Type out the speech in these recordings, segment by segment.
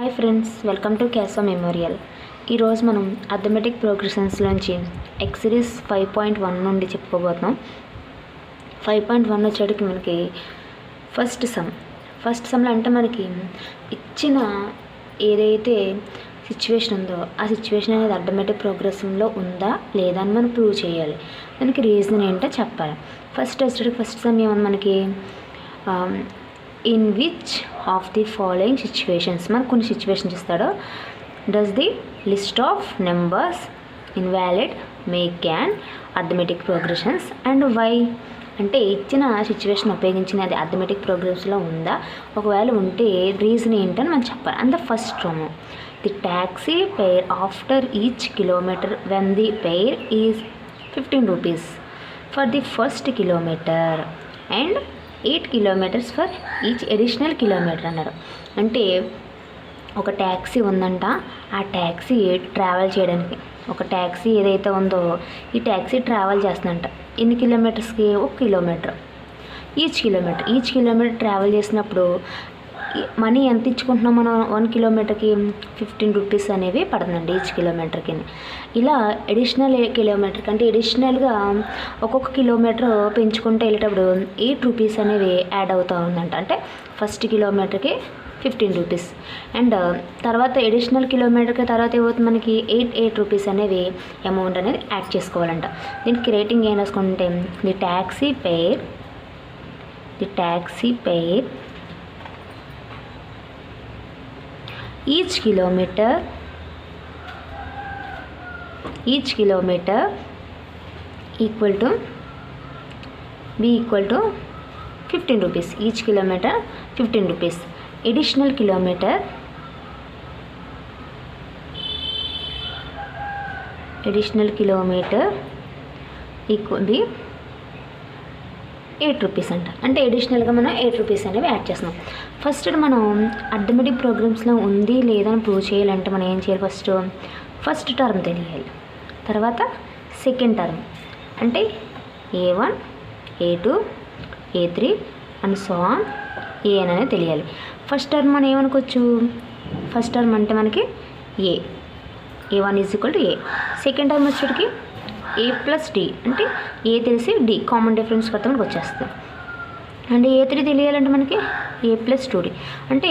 Hi friends, welcome to క్యాసో memorial. ఈరోజు మనం arithmetic ప్రోగ్రెషన్స్లోంచి ఎక్సరీస్ 5.1 నుండి చెప్పుకోబోతున్నాం. 5.1 వచ్చేటికి మనకి ఫస్ట్ సమ్లో అంటే మనకి ఇచ్చిన ఏదైతే సిచ్యువేషన్ ఉందో ఆ సిచ్యువేషన్ అనేది అథమెటిక్ ప్రోగ్రెషన్లో ఉందా లేదా అని మనం ప్రూవ్ చేయాలి. దానికి రీజన్ ఏంటో చెప్పాలి. ఫస్ట్ సమ్ ఏమన్నా మనకి in which of the following situations, మనకు కొన్ని సిచ్యువేషన్స్ ఇస్తాడు. Does the list of numbers involved make an arithmetic progressions and why, అంటే ఇచ్చిన సిచ్యువేషన్ ఉపయోగించిన అది అథమెటిక్ ప్రోగ్రెషన్లో ఉందా, ఒకవేళ ఉంటే రీజన్ ఏంటని మనం చెప్పాలి. And the first one, the taxi fare after each kilometer when the fare is 15 rupees for the first kilometer and 8 kilometers for each additional kilometer అన్నారు. అంటే ఒక ట్యాక్సీ ఉందంట, ఆ ట్యాక్సీ ట్రావెల్ చేయడానికి, ఒక ట్యాక్సీ ఏదైతే ఉందో ఈ ట్యాక్సీ ట్రావెల్ చేస్తుందంట. ఎన్ని కిలోమీటర్స్కి? 1 kilometer. ఈచ్ కిలోమీటర్ ట్రావెల్ చేసినప్పుడు మనీ ఎంత ఇచ్చుకుంటున్నాం మనం? 1 kilometerకి 15 rupees అనేవి పడుతుందండి ఈచ్ కిలోమీటర్కి. ఇలా అడిషనల్ కిలోమీటర్కి అంటే అడిషనల్గా ఒక్కొక్క కిలోమీటర్ పెంచుకుంటూ వెళ్ళేటప్పుడు 8 rupees అనేవి యాడ్ అవుతూ ఉందంట. అంటే ఫస్ట్ కిలోమీటర్కి 15 rupees అండ్ తర్వాత అడిషనల్ కిలోమీటర్కి తర్వాత ఏమవుతుంది మనకి 8 rupees అనేవి అమౌంట్ అనేది యాడ్ చేసుకోవాలంట. దీనికి రేటింగ్ ఏం రాసుకుంటే the taxi fare each kilometer equal to 15 rupees. Each kilometer 15 rupees. Additional kilometer equal the 8 rupees అంట. అంటే అడిషనల్గా మనం 8 rupees అనేవి యాడ్ చేస్తున్నాం. ఫస్ట్ మనం అథమెటిక్ ప్రోగ్రామ్స్లో ఉంది లేదా అని ప్రూవ్ చేయాలంటే మనం ఏం చేయాలి? ఫస్ట్ టర్మ్ తెలియాలి, తర్వాత సెకండ్ టర్మ్ అంటే A1, A2, A3 and so on AN అనేది తెలియాలి. ఫస్ట్ టర్మ్ మనం ఏమనుకోవచ్చు? ఫస్ట్ టర్మ్ అంటే మనకి A1 is equal to A. Second term వచ్చేటికి A+D అంటే ఏ తెలిసి డి కామన్ డిఫరెన్స్ కొత్త మనకు వచ్చేస్తుంది. అండ్ A3 తెలియాలంటే మనకి A+2D అంటే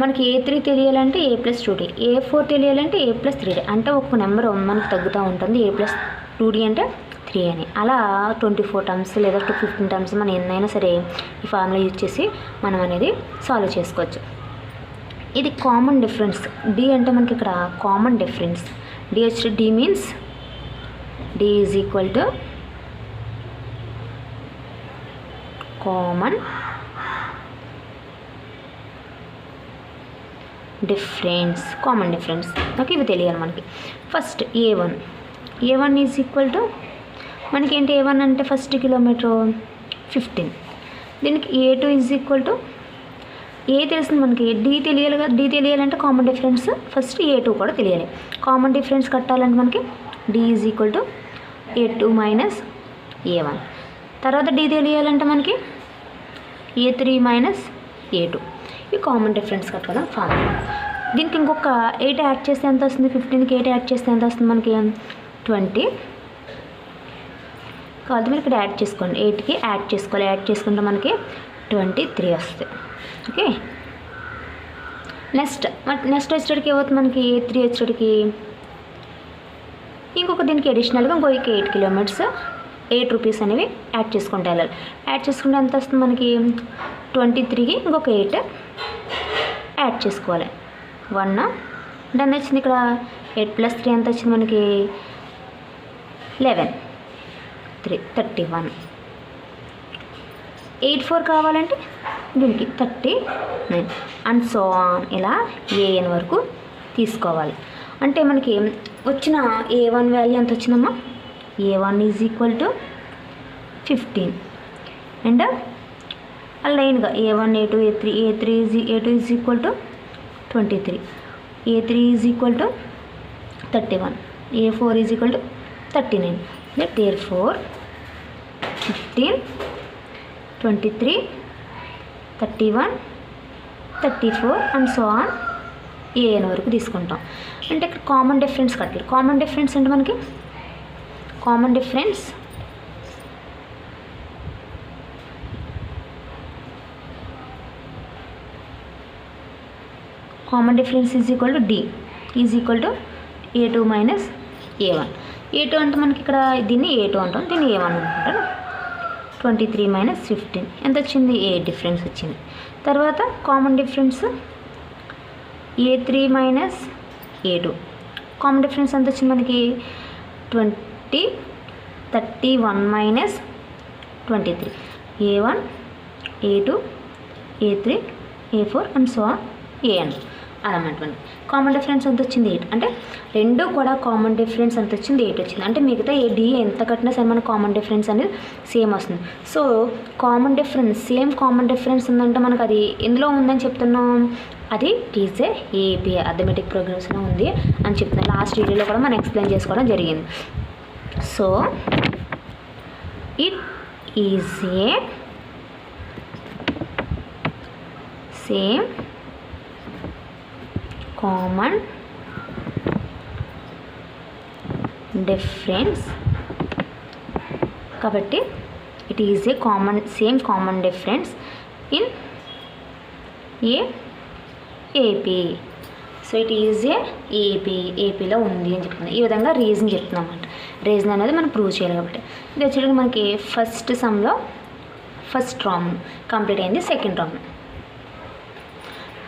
మనకి A3 తెలియాలంటే A+2D, A4 తెలియాలంటే A+3D అంటే ఒక నెంబర్ మనకు తగ్గుతూ ఉంటుంది. A+2D అంటే 3 అని. అలా 24 టర్మ్స్ లేదా 15 టర్మ్స్ మనం ఎన్నైనా సరే ఈ ఫార్ములా యూజ్ చేసి మనం అనేది సాల్వ్ చేసుకోవచ్చు. ఇది కామన్ డిఫరెన్స్. డి అంటే మనకి ఇక్కడ common difference. D means D is equal to common difference. Okay, ఇవి తెలియాలి మనకి. First A1 is equal to మనకి ఏంటి? A1 అంటే ఫస్ట్ కిలోమీటర్ 15. దీనికి A2 ఈజ్ ఈక్వల్ టు ఏ తెలిసింది మనకి, డి తెలియాలి కదా. డి తెలియాలంటే కామన్ డిఫరెన్స్ ఫస్ట్ A2 కూడా తెలియాలి. కామన్ డిఫరెన్స్ కట్టాలంటే మనకి D is equal to A2 minus A1. తర్వాత డి తెలియాలంటే మనకి A3 మైనస్ A2. ఇవి కామన్ డిఫరెన్స్ కట్టుకోవడం ఫార్ములా. దీనికి ఇంకొక 8 యాడ్ చేస్తే ఎంత వస్తుంది? 15కి 8 యాడ్ చేస్తే ఎంత వస్తుంది మనకి? 20. కాబట్టి మీరు ఇక్కడ యాడ్ చేసుకోండి. 8కి యాడ్ చేసుకోవాలి. యాడ్ చేసుకుంటే మనకి 23 వస్తుంది. ఓకే, నెక్స్ట్ వచ్చేటికి ఏమవుతుంది మనకి? A3 వచ్చేటికి ఇంకొక దీనికి అడిషనల్గా ఇంకో 8 kilometers 8 rupees అనేవి యాడ్ చేసుకుంటూ వెళ్ళాలి. యాడ్ చేసుకుంటే ఎంత వస్తుంది మనకి? 23కి ఇంకొక 8 యాడ్ చేసుకోవాలి. 1 దాన్ని వచ్చింది ఇక్కడ 8+3 ఎంత వచ్చింది మనకి? 11, 3, 31. 8/4 కావాలంటే దీనికి 39 అండ్ సో ఆన్ ఇలా AN వరకు తీసుకోవాలి. అంటే మనకి వచ్చిన A1 వాల్యూ ఎంత వచ్చిందమ్మా? A1 is equal to 15 and లైన్గా A1, A2, A2 is equal to 23, A3 is equal to 31, A4 is equal to 39. Therefore 15, 23, 31, 34 and so on AN వరకు తీసుకుంటాం. అంటే ఇక్కడ కామన్ డిఫరెన్స్ కట్టాలి. కామన్ డిఫరెన్స్ అంటే మనకి common difference is equal to D is equal to A2 minus A1. A2 అంటే మనకి ఇక్కడ దీన్ని A2 అంటాం, దీన్ని A1 అనుకుంటాను. 23 మైనస్ 15 ఎంత వచ్చింది? 8 డిఫరెన్స్ వచ్చింది. తర్వాత common difference A3 minus A2. Common difference ఎంత వచ్చింది మనకి? 31 minus 23. A1 A2 A3 A4 and so AN అన్నమాట. కామన్ డిఫరెన్స్ ఎంత వచ్చింది? 8. అంటే రెండు కూడా కామన్ డిఫరెన్స్ ఎంత వచ్చింది? 8 వచ్చింది. అంటే మిగతా డి ఎంత కట్టినా సరే మన కామన్ డిఫరెన్స్ అనేది సేమ్ వస్తుంది. So common difference same common difference ఉందంటే మనకు అది ఎందులో ఉందని చెప్తున్నాం? అది టీజే ఏపీ అథమెటిక్ ప్రోగ్రెస్లో ఉంది అని చెప్తున్నాం. లాస్ట్ వీడియోలో కూడా మనం ఎక్స్ప్లెయిన్ చేసుకోవడం జరిగింది. So it is a same common difference కాబట్టి it is a same common difference in AP. So it is ఏపీలో ఉంది అని చెప్తుంది. ఈ విధంగా రీజన్ చెప్తున్నాం అన్నమాట. రీజన్ అనేది మనం ప్రూవ్ చేయాలి కాబట్టి ఇది వచ్చేటప్పుడు మనకి ఫస్ట్ సమ్లో ఫస్ట్ రామ్ కంప్లీట్ అయింది. సెకండ్ రామ్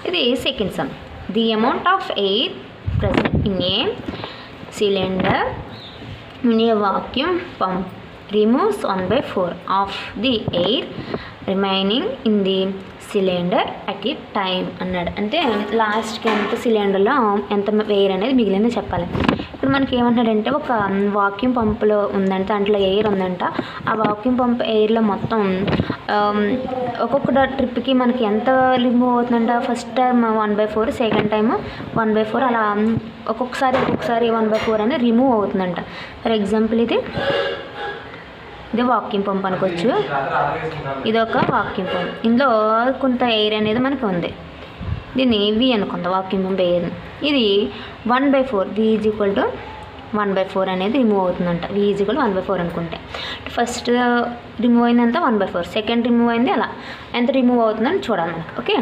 ఇది second some. The amount of air present in a cylinder in a vacuum pump removes 1/4 of the air remaining in the cylinder at a time అన్నాడు. అంటే లాస్ట్కి ఎంత సిలిండర్లో ఎంత ఎయిర్ అనేది మిగిలిందో చెప్పాలి. ఇప్పుడు మనకి ఏమంటున్నాడంటే ఒక వాక్యూమ్ పంపులో ఉందంట, దాంట్లో ఎయిర్ ఉందంట. ఆ వాక్యూమ్ పంప్ ఎయిర్లో మొత్తం ఒక్కొక్క ట్రిప్కి మనకి ఎంత రిమూవ్ అవుతుందంట? ఫస్ట్ టైం 1/4, సెకండ్ టైం 1/4, అలా ఒక్కొక్కసారి 1/4 అనేది రిమూవ్ అవుతుందంట. ఫర్ ఎగ్జాంపుల్ ఇది వాక్యూమ్ పంప్ అనుకోవచ్చు. ఇది ఒక వాక్యూమ్ పంప్, ఇందులో కొంత ఎయిర్ అనేది మనకి ఉంది. దీన్ని వి అనుకుందాం, వాక్యూమ్ పంప్ ఎయిర్. ఇది 1/4 V ఈజ్ ఈక్వల్ టు 1/4 అనేది రిమూవ్ అవుతుందంట. V ఈజ్ ఈక్వల్ 1/4 అనుకుంటే ఫస్ట్ రిమూవ్ అయిందంతా 1/4, సెకండ్ రిమూవ్ అయింది, అలా ఎంత రిమూవ్ అవుతుందని చూడాలి మనకి. Okay,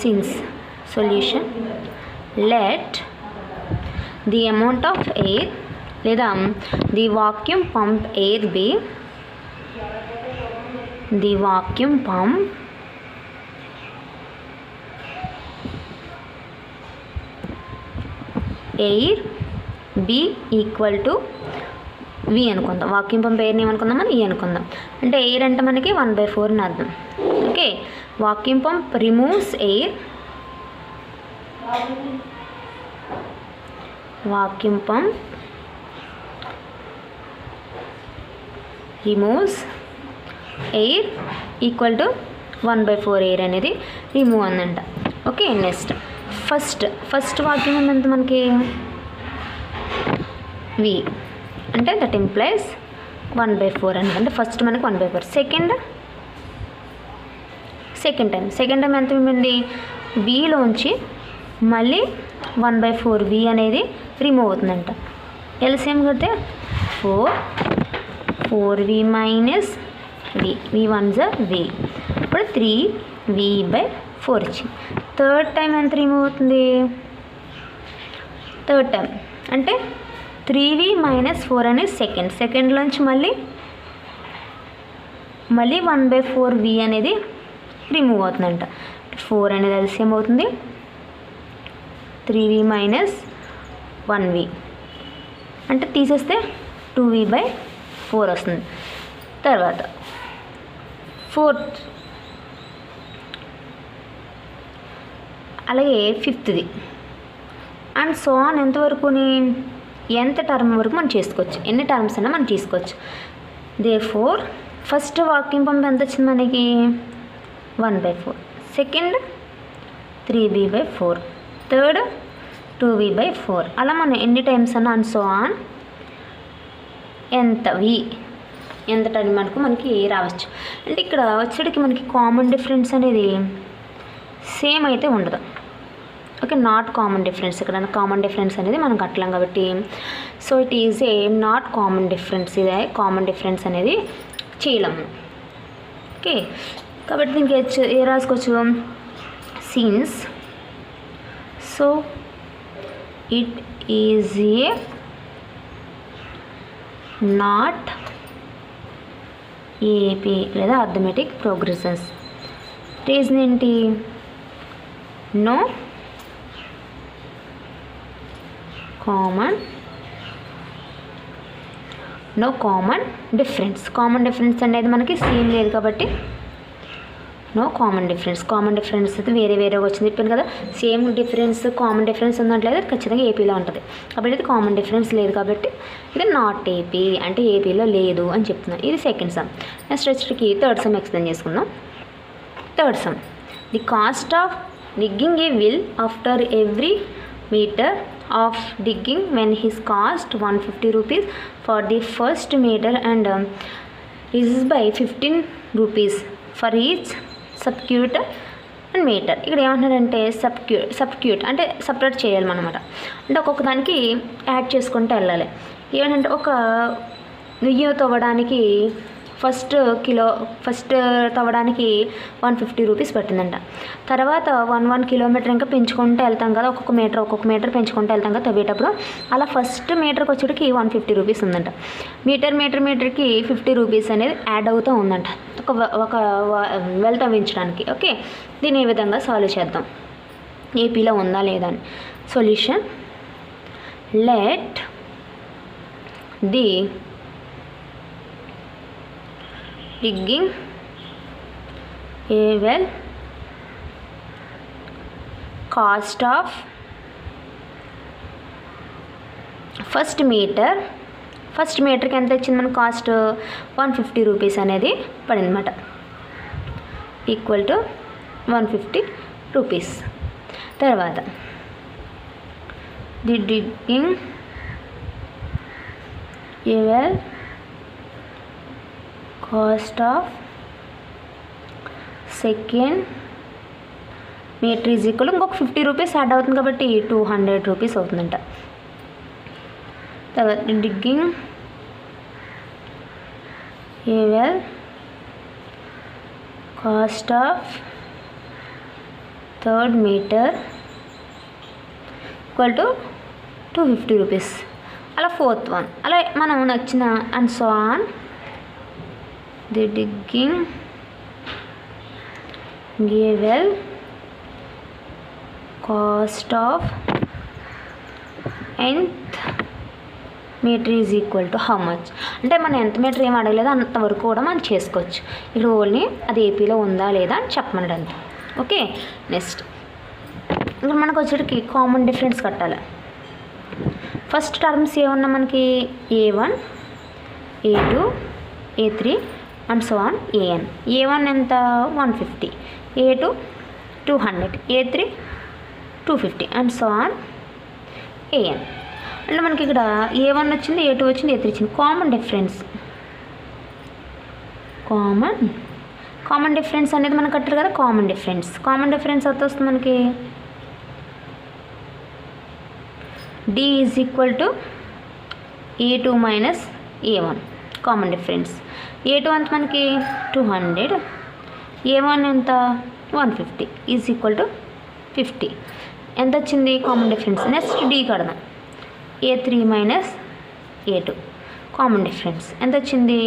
since solution let the amount of air లేదా the vacuum pump air B the vacuum pump air B equal to V అనుకుందాం. వాక్యూమ్ పంప్ ఎయిర్ని ఏమనుకుందాం మనం? ఈ అనుకుందాం. అంటే ఎయిర్ అంటే మనకి 1/4 అని అర్థం. Okay, vacuum pump removes air, vacuum pump removes air equal to 1/4 air అనేది రిమూవ్ అందంట. ఓకే, నెక్స్ట్ ఫస్ట్ వాక్యూమ్ ఎంత మనకి? వి అంటే దట్ ఇంప్లైస్ 1/4 అని. అంటే ఫస్ట్ మనకి 1/4. సెకండ్ టైం ఎంత ఉంది? విలోంచి మళ్ళీ 1/4 వి అనేది రిమూవ్ అవుతుందంట. ఎల్సిఎం కడితే 4V మైనస్ వి 1 వి, ఇప్పుడు 3V/4 వచ్చింది. థర్డ్ టైం ఎంత రిమూవ్ అవుతుంది? థర్డ్ టైం అంటే 3V మైనస్ 4 అనేది సెకండ్లోంచి మళ్ళీ 1/4 వి అనేది రిమూవ్ అవుతుందంట. 4 అనేది ఎల్సిఎం అవుతుంది, 3V మైనస్ 1V అంటే తీసేస్తే 2V/4 వస్తుంది. తర్వాత ఫోర్త్, అలాగే ఫిఫ్త్ది అండ్ సో ఆన్ ఎంతవరకుని ఎంత టర్మ్ వరకు మనం చేసుకోవచ్చు, ఎన్ని టర్మ్స్ అయినా మనం తీసుకోవచ్చు. దేర్ఫోర్ ఫస్ట్ వాక్యూమ్ పంప్ ఎంత వచ్చింది మనకి? 1/4, సెకండ్ 3V/4, థర్డ్ 2V/4, అలా మనం ఎన్ని టైమ్స్ అన్నా అండ్ సో ఆన్ ఎంత టర్మ్ మనకి రావచ్చు. అంటే ఇక్కడ వచ్చేటికి మనకి కామన్ డిఫరెన్స్ అనేది సేమ్ అయితే ఉండదు. Okay, not common difference. ఇక్కడ కామన్ డిఫరెన్స్ అనేది మనం కట్టలేం కాబట్టి so it is a not common difference. ఇదే కామన్ డిఫరెన్స్ అనేది చేయలేము. ఓకే, కాబట్టి దీనికి ఏ రాసుకోవచ్చు, since so it is a not AP లేదా అర్థమెటిక్ ప్రోగ్రెషన్స్. రీజన్ ఏంటి, no common difference. Common difference అనేది మనకి సేమ్ లేదు కాబట్టి no common difference. Common difference అయితే వేరే వేరేగా వచ్చింది చెప్పాను కదా, సేమ్ డిఫరెన్స్ కామన్ డిఫరెన్స్ ఉన్నట్లయితే ఖచ్చితంగా ఏపీలో ఉంటుంది. కాబట్టి ఇది కామన్ డిఫరెన్స్ లేదు కాబట్టి ఇది నాట్ ఏపీ అంటే ఏపీలో లేదు అని చెప్తున్నాను. ఇది సెకండ్ సమ్. నెక్స్ట్ వచ్చేటికి థర్డ్ సమ్ ఎక్స్ప్లెయిన్ చేసుకుందాం. Third sum, the cost of digging a well after every meter of digging when his cost 150 rupees for the first meter and reduces by 15 rupees for each subcut and meter. ఇక్కడ ఏమంటున్నారంటే సబ్క్యూట్ అంటే separate చేయాలన్నమాట. అంటే ఒక్కొక్క దానికి add చేసుకుంటూ వెళ్ళాలి. ఏమంటే ఒక నెయ్యి తవ్వడానికి ఫస్ట్ తవ్వడానికి 150 రూపీస్ పట్టిందంట. తర్వాత 1 కిలోమీటర్ ఇంకా పెంచుకుంటూ వెళ్తాం కదా, ఒక్కొక్క మీటర్ పెంచుకుంటూ వెళ్తాం కదా తవ్వేటప్పుడు. అలా ఫస్ట్ మీటర్కి వచ్చేటికి 150 రూపీస్ ఉందంట. మీటర్కి 50 రూపీస్ అనేది యాడ్ అవుతూ ఉందంట ఒక వెల్ తవ్వించడానికి. ఓకే, దీన్ని ఏ విధంగా సాల్వ్ చేద్దాం, ఏపీలో ఉందా లేదా అని. Solution, let the digging a well cost of first మీటర్కి ఎంత వచ్చింది మన కాస్ట్ 150 రూపీస్ అనేది పడింది అన్నమాట, ఈక్వల్ టు 150 రూపీస్. తర్వాత the digging a well cost of second meter is equal ఇంకొక 50 రూపీస్ యాడ్ అవుతుంది కాబట్టి 200 రూపీస్ అవుతుందంట. తర్వాత digging a well cost of third meter equal to 250 rupees. అలా ఫోర్త్ వన్ అలా మనం నచ్చిన and so on. The digging a well cost of nth meter is equal to how much. అంటే మనం ఎంత మీటర్ ఏం అడగలేదో అంతవరకు కూడా మనం చేసుకోవచ్చు. ఇక్కడ ఓన్లీ అది ఏపీలో ఉందా లేదా అని చెప్పమన్నాడు అంతే. ఓకే, నెక్స్ట్ ఇక్కడ మనకు వచ్చేటికి కామన్ డిఫరెన్స్ కట్టాలి. ఫస్ట్ టర్మ్స్ ఏమన్నా మనకి A1 A2 A3 and so on AN. A1 ఎంత 150, A2 200, A3 250 and so on AN. అంటే మనకి ఇక్కడ A1 వచ్చింది, A2 వచ్చింది, A3 వచ్చింది. కామన్ డిఫరెన్స్ అనేది మనం కట్టారు కదా. కామన్ డిఫరెన్స్ ఎంత వస్తుంది మనకి, D is equal to A2 minus A1 common difference. A2 అంత మనకి 200, A1 ఎంత 150 ఈజ్ ఈక్వల్ టు 50. ఎంత వచ్చింది కామన్ డిఫరెన్స్. నెక్స్ట్ D కడదాం, A3 minus A2 common difference ఎంత వచ్చింది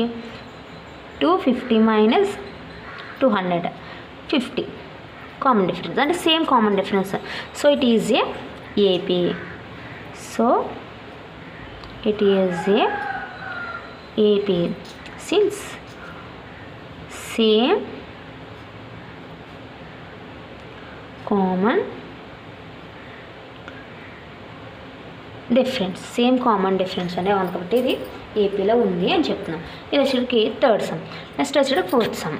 250 మైనస్ 200 50 కామన్ డిఫరెన్స్ అంటే same common difference. So it is A AP. So it is A AP since same common difference అనే కాబట్టి ఇది ఏపీలో ఉంది అని చెప్తున్నాం. ఇది వచ్చేటికి థర్డ్ సమ్. నెక్స్ట్ వచ్చేటికి ఫోర్త్ సమ్.